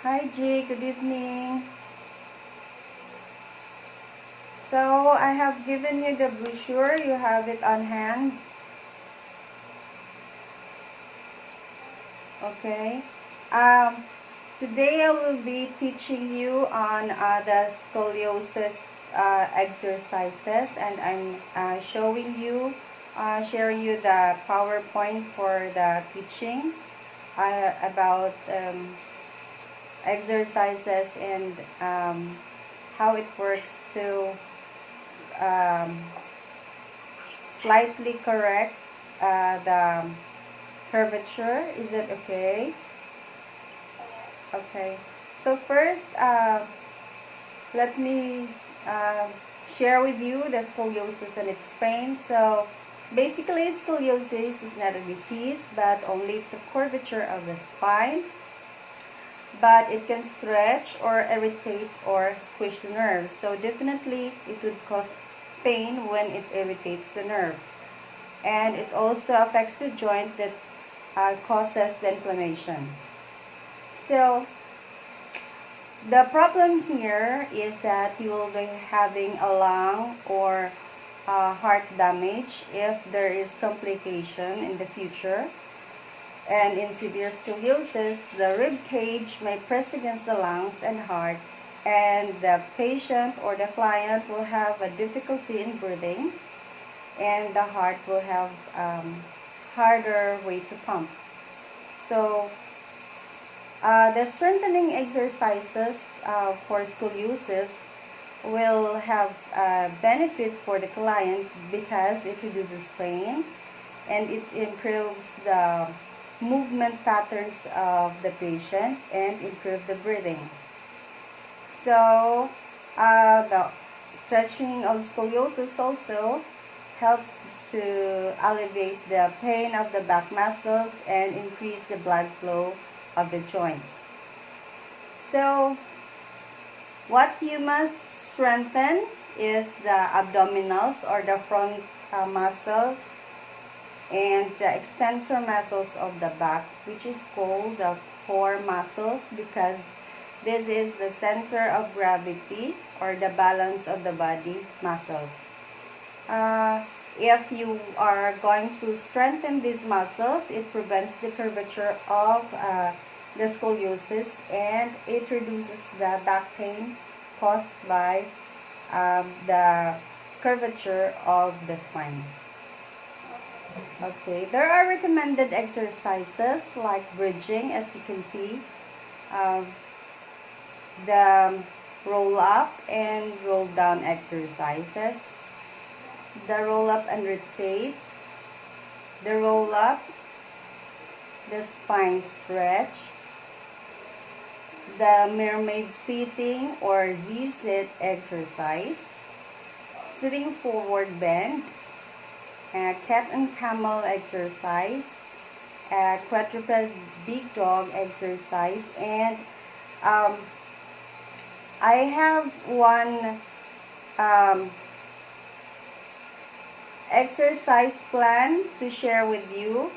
Hi Jay, good evening. So I have given you the brochure, you have it on hand. Okay. Um, Today I will be teaching you on the scoliosis exercises, and I'm sharing you the PowerPoint for the teaching about exercises and how it works to um, slightly correct the curvature. Is it okay? Okay. So first, let me uh, share with you the scoliosis and its pain. So basically, scoliosis is not a disease, but only it's a curvature of the spine. But it can stretch or irritate or squish the nerves. So definitely, it would cause pain when it irritates the nerve. And it also affects the joint that causes the inflammation. So the problem here is that you will be having a lung or heart damage if there is complication in the future. And in severe scoliosis, the rib cage may press against the lungs and heart, and the patient or the client will have a difficulty in breathing, and the heart will have harder way to pump. So the strengthening exercises for scoliosis will have benefit for the client because it reduces pain and it improves the movement patterns of the patient and improve the breathing. So the stretching of scoliosis also helps to alleviate the pain of the back muscles and increase the blood flow of the joints. So what you must strengthen is the abdominals or the front muscles and the extensor muscles of the back, which is called the core muscles, because this is the center of gravity or the balance of the body muscles. If you are going to strengthen these muscles, it prevents the curvature of the scoliosis, and it reduces the back pain caused by the curvature of the spine. Okay, there are recommended exercises like bridging, as you can see, the roll up and roll down exercises, the roll up and rotate, the roll up, the spine stretch, the mermaid sitting or Z-sit exercise, sitting forward bend, cat and camel exercise, quadruped big dog exercise, and I have one exercise plan to share with you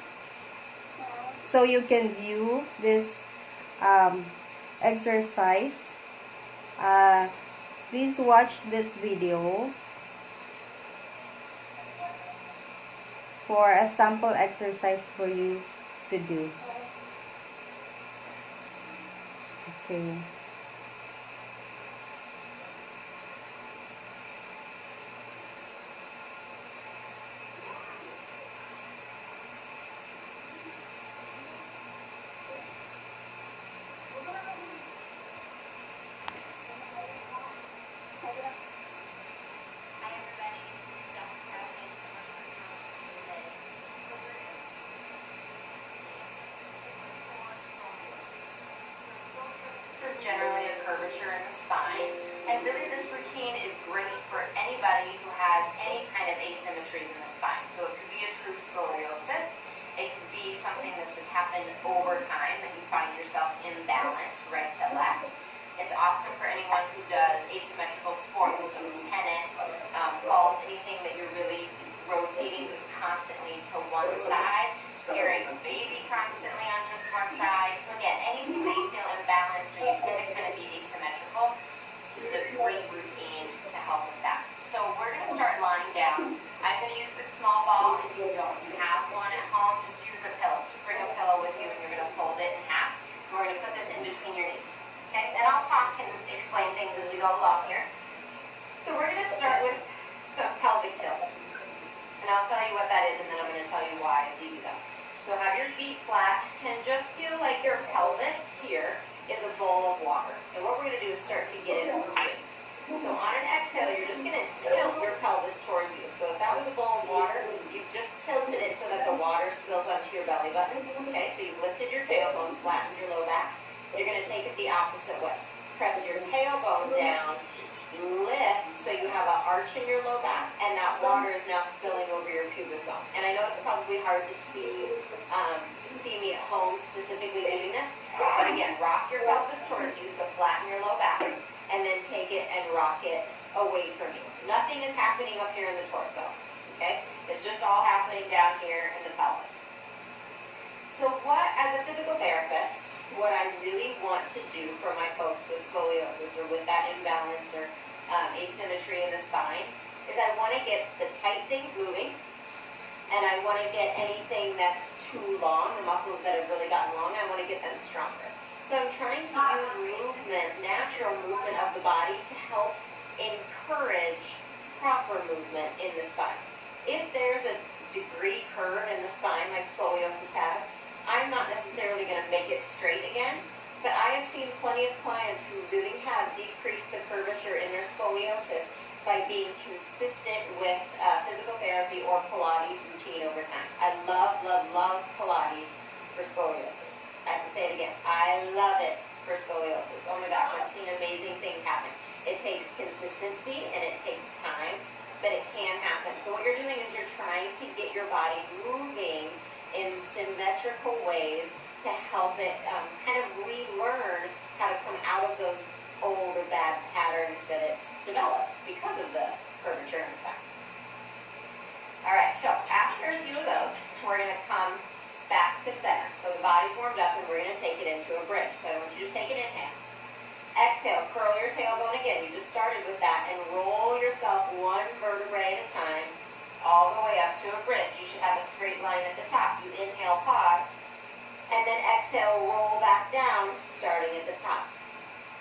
so you can view this exercise. Please watch this video for a sample exercise for you to do. Okay. Generally a curvature in the spine, and really this routine is great for anybody who has any kind of asymmetries in the spine. So it could be a true scoliosis, it could be something that's just happened over time that you find yourself imbalanced right to left. It's awesome for anyone who does asymmetrical sports, so tennis, golf, anything that you're really rotating just constantly to one side, carrying a baby constantly on just one side. So again, anything that you feel imbalanced or you opposite way. Press your tailbone down, lift so you have an arch in your low back, and that water is now spilling over your pubic bone. And I know it's probably hard to see me at home specifically doing this, but again, rock your pelvis towards you, so flatten your low back, and then take it and rock it away from you. Nothing is happening up here in the torso, okay? It's just all happening down here in the pelvis. So what, as a physical therapist, what I really want to do for my folks with scoliosis or with that imbalance or asymmetry in the spine is I want to get the tight things moving, and I want to get anything that's too long, the muscles that have really gotten long, I want to get them stronger. So I'm trying to use movement, natural movement of the body to help encourage proper movement in the spine. If there's a degree curve in the spine like scoliosis has, I'm not necessarily going to make it straight again, but I have seen plenty of clients who really have decreased the curvature in their scoliosis by being consistent with physical therapy or Pilates routine over time. I love, love, love Pilates for scoliosis. I have to say it again. I love it for scoliosis. Oh my gosh, I've seen amazing things happen. It takes consistency and it takes time, but it can happen. So what you're doing is you're trying to get your body moving in symmetrical ways to help it kind of relearn how to come out of those old or bad patterns that it's developed because of the curvature in the spine. Alright, so after a few of those, we're going to come back to center. So the body's warmed up and we're going to take it into a bridge. So I want you to take an inhale. Exhale, curl your tailbone again. You just started with that, and roll yourself one vertebrae at a time all the way up to a bridge. You should have a straight line at the top. You inhale, pause, and then exhale, roll back down, starting at the top.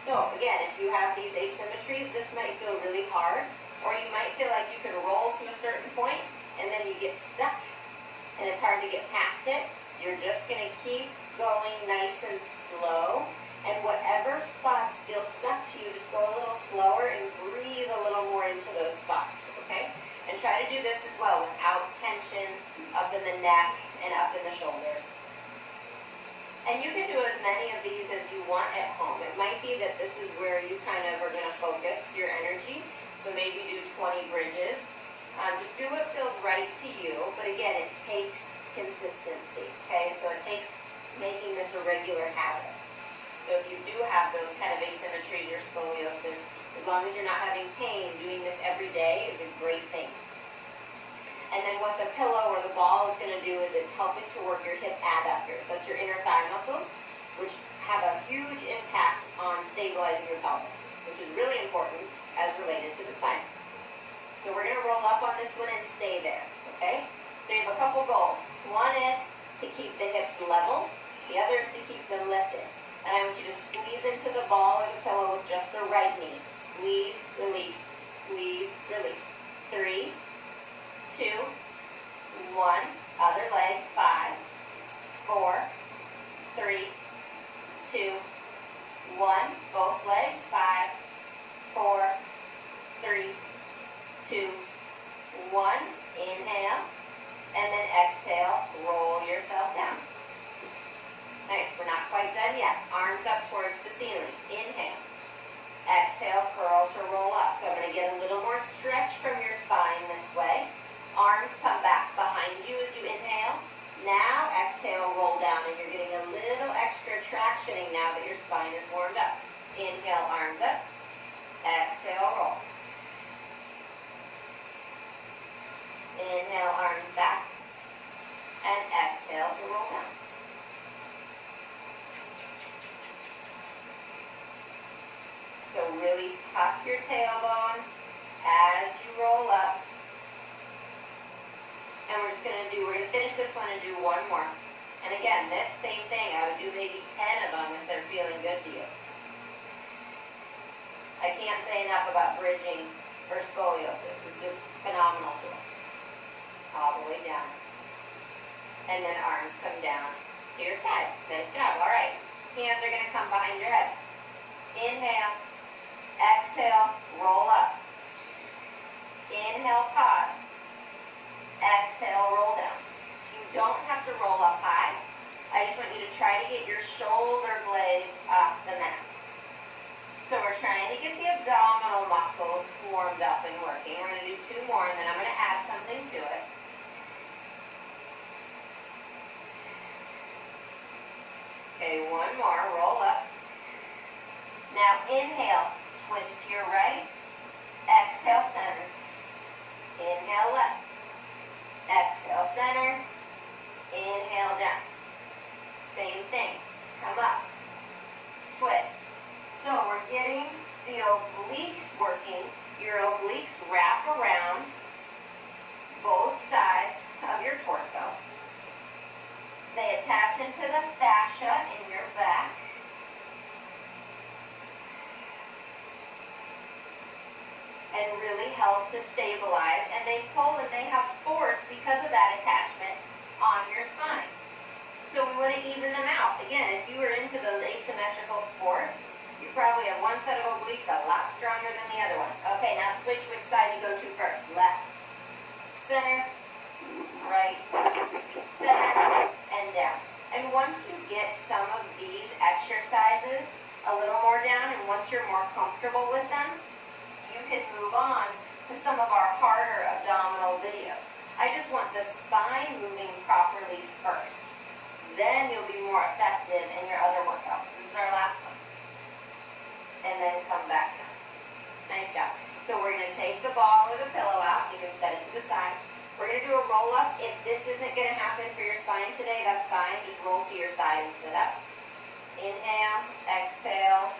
So again, if you have these asymmetries, this might feel really hard, or you might feel like you can roll to a certain point and then you get stuck and it's hard to get past it. You're just going to keep going nice and slow, and whatever spots feel stuck to you, just go a little slower and breathe a little more into those spots, okay? And try to do this as well without tension up in the neck and up in the shoulders. And you can do as many of these as you want at home. It might be that this is where you kind of are going to focus your energy. So maybe do 20 bridges. Just do what feels right to you. But again, it takes consistency, okay? So it takes making this a regular habit. So if you do have those kind of asymmetries or scoliosis, as long as you're not having pain, doing this every day is a great thing. And then what the pillow or the ball is going to do is it's helping to work your hip adductors. That's your inner thigh muscles, which have a huge impact on stabilizing your pelvis, which is really important as related to the spine. So we're going to roll up on this one and stay there, okay? So you have a couple goals. One is to keep the hips level. The other is to keep them lifted. And I want you to squeeze into the ball or the pillow with just the right knee. Squeeze, release, squeeze, release. 3, 2, 1, other leg, 5, 4, 3, 2, 1, both legs, 5, 4, 3, 2, 1, inhale, and then exhale, roll yourself down. Nice, we're not quite done yet. Arms up towards the ceiling, inhale, exhale, curl to roll up. So I'm going to get a little more stretch from your spine this way. Arms come back behind you as you inhale. Now exhale, roll down, and you're getting a little extra tractioning now that your spine is warmed up. Inhale, arms up. Exhale, roll. Inhale, arms back. And exhale to roll down. So really tuck your tailbone as you roll up. And we're going to finish this one and do one more. And again, this same thing, I would do maybe 10 of them if they're feeling good to you. I can't say enough about bridging for scoliosis. It's just phenomenal to them. All the way down. And then arms come down to your sides. Nice job. All right. Hands are going to come behind your head. Inhale. Exhale. Roll up. Inhale. Pause. Exhale, roll down. You don't have to roll up high. I just want you to try to get your shoulder blades off the mat. inhale, twist to your right. Exhale, center. Inhale, left. Exhale, center. Inhale, down. Same thing. Come up. Twist. So we're getting the obliques working. Your obliques wrap around both sides of your torso. They attach into the fascia in your back. And really help to stabilize. And they pull and they have force because of that attachment on your spine. So we want to even them out. Again, if you were into those asymmetrical sports, you probably have one set of obliques a lot stronger than the other one. Okay, now switch which side you go to first. Left, center, right, center, and down. And once you get some of these exercises a little more down, and once you're more comfortable with them, you can move on to some of our harder abdominal videos. I just want the spine moving properly first. Then you'll be more effective in your other workouts. This is our last one. And then come back down. Nice job. So we're going to take the ball with a pillow out. You can set it to the side. We're going to do a roll up. If this isn't going to happen for your spine today, that's fine. Just roll to your side and sit up. Inhale, exhale,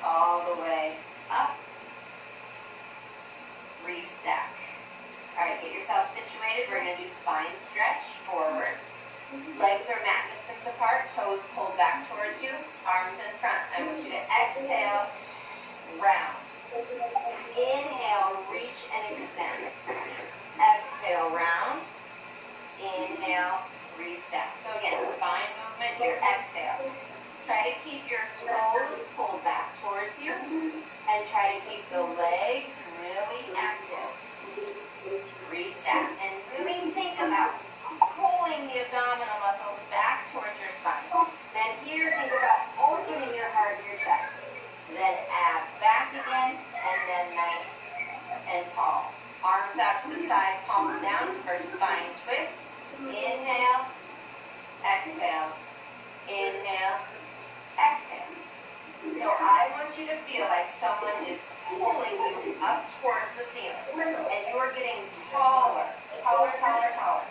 all the way up. Restack. All right, get yourself situated. We're going to do spine stretch forward. Legs are mat distance apart, toes pulled back towards you, arms in front. I want you to exhale, round. Inhale, reach and extend. Exhale, round. Inhale, restack. So again, spine movement here, exhale. Try to keep your toes pulled back towards you and try to keep the legs really active. Restack. And really think about pulling the abdominal muscles back towards your spine. Then here, think about opening your heart, your chest. Then abs back again, and then nice and tall. Arms out to the side, palms down for spine twist. Inhale, exhale, inhale, exhale. So I want you to feel like someone is pulling you up towards the ceiling, and you're getting taller, taller, taller, taller.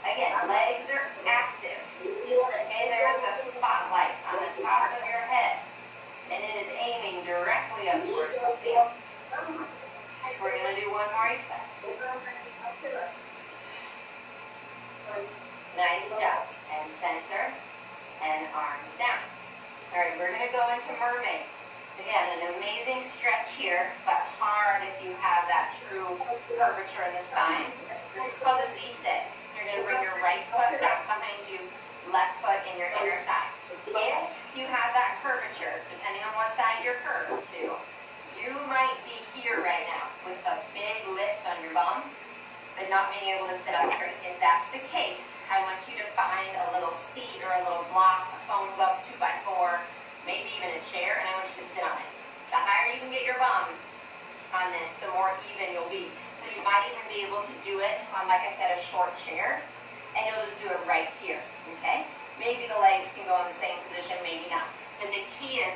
Again, legs are active. Okay, there is a spotlight on the top of your head, and it is aiming directly up towards the ceiling. We're going to do one more each side. Nice job. And center, and arms down. All right, we're going to go into mermaid. Again, an amazing stretch here, but hard if you have that true curvature in the spine. This is called a Z-sit. You're going to bring your right foot back behind you, left foot in your inner thigh. If you have that curvature, depending on what side you're curved to, you might be here right now with a big lift on your bum, but not being able to sit up straight. If that's the case, I want you to find a little seat or a little block, a foam glove, 2x4, maybe even a chair, and I want you to sit on it. The higher you can get your bum on this, the more even you'll be. So you might even be able to do it on, like I said, a short chair, and you'll just do it right here, okay? Maybe the legs can go in the same position, maybe not. But the key is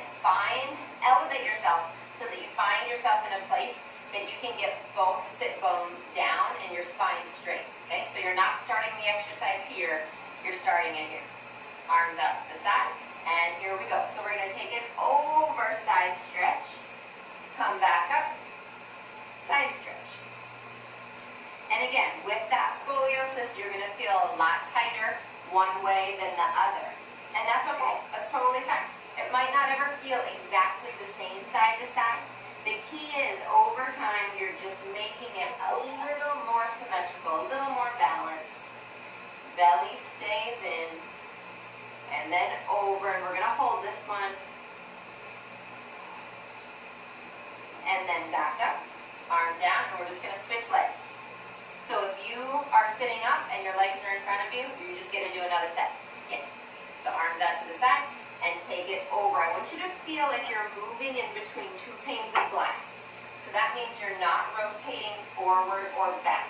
elevate yourself so that you find yourself in a place that you can get both sit bones down and your spine straight, okay? So you're not starting the exercise here, you're starting it here. Arms out to the side, and here we go. So we're going to take it over, side stretch, come back up, side stretch. And again, with that scoliosis, you're going to feel a lot tighter one way than the other. And that's okay. That's totally fine. It might not ever feel exactly the same side to side. The key is, over time, you're just making it a little more symmetrical, a little more balanced. Belly stays in, and then over, and we're going to hold this one. And then back up, arm down, and we're just going to switch legs. So if you are sitting up and your legs are in front of you, you're just going to do another set. Yeah. So arms out to the side and take it over. I want you to feel like you're moving in between two panes of glass. So that means you're not rotating forward or back.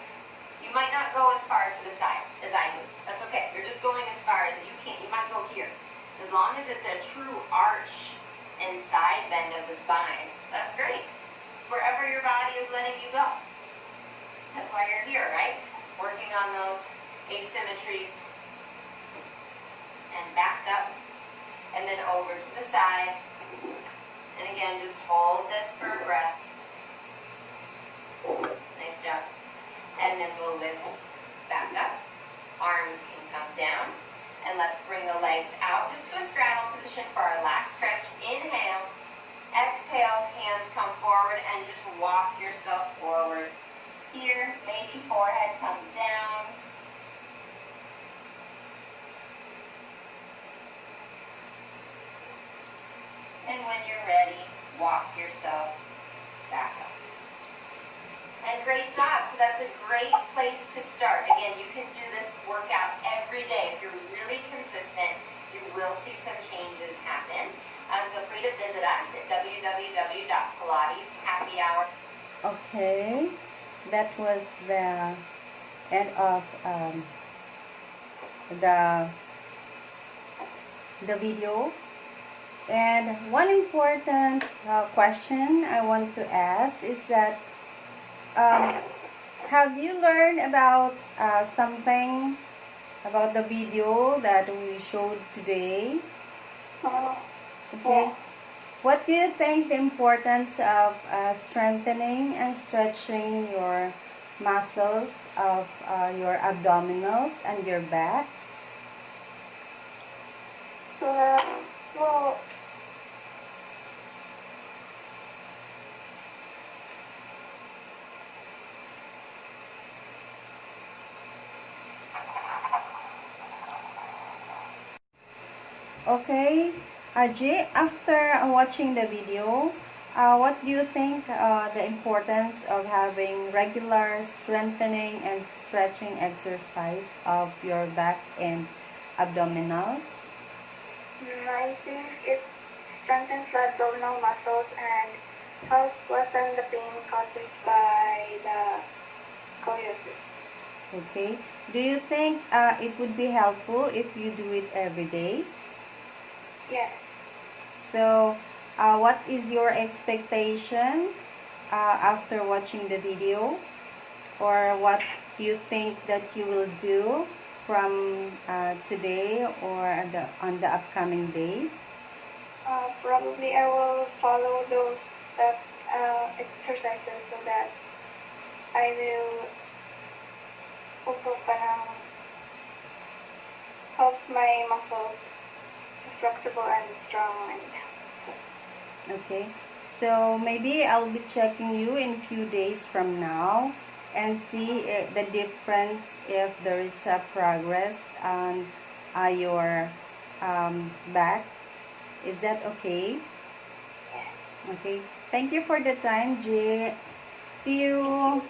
You might not go as far to the side as I do. That's okay. You're just going as far as you can. You might go here. As long as it's a true arch inside. end of the spine. That's great. It's wherever your body is letting you go. That's why you're here, right? Working on those asymmetries. And back up. And then over to the side. And again, just hold this for a breath. Nice job. And then we'll lift back up. Arms can come down. And let's bring the legs out just to a straddle position for our last stretch. Inhale. Exhale, hands come forward and just walk yourself forward. Here, maybe forehead comes down. And when you're ready, walk yourself back up. And great job. So that's a great place to start. Again, you can do this workout every day. If you're really consistent, you will see some changes happen. Feel free to visit us at www.pilateshappyhour. Okay, that was the end of the video. And one important question I want to ask is that have you learned about something about the video that we showed today? Okay. What do you think the importance of strengthening and stretching your muscles of your abdominals and your back? Well, Okay, Ajay, after watching the video, what do you think the importance of having regular strengthening and stretching exercise of your back and abdominals? I think it strengthens the abdominal muscles and helps lessen the pain caused by the scoliosis. Okay, do you think it would be helpful if you do it every day? Yes. So, what is your expectation after watching the video? Or what do you think that you will do from today or on the upcoming days? Probably I will follow those steps, exercises so that I will also help my muscles flexible and strong. Okay, so maybe I'll be checking you in few days from now and see the difference if there is a progress on your back. Is that okay? Yes. Okay, thank you for the time, Jay. See you.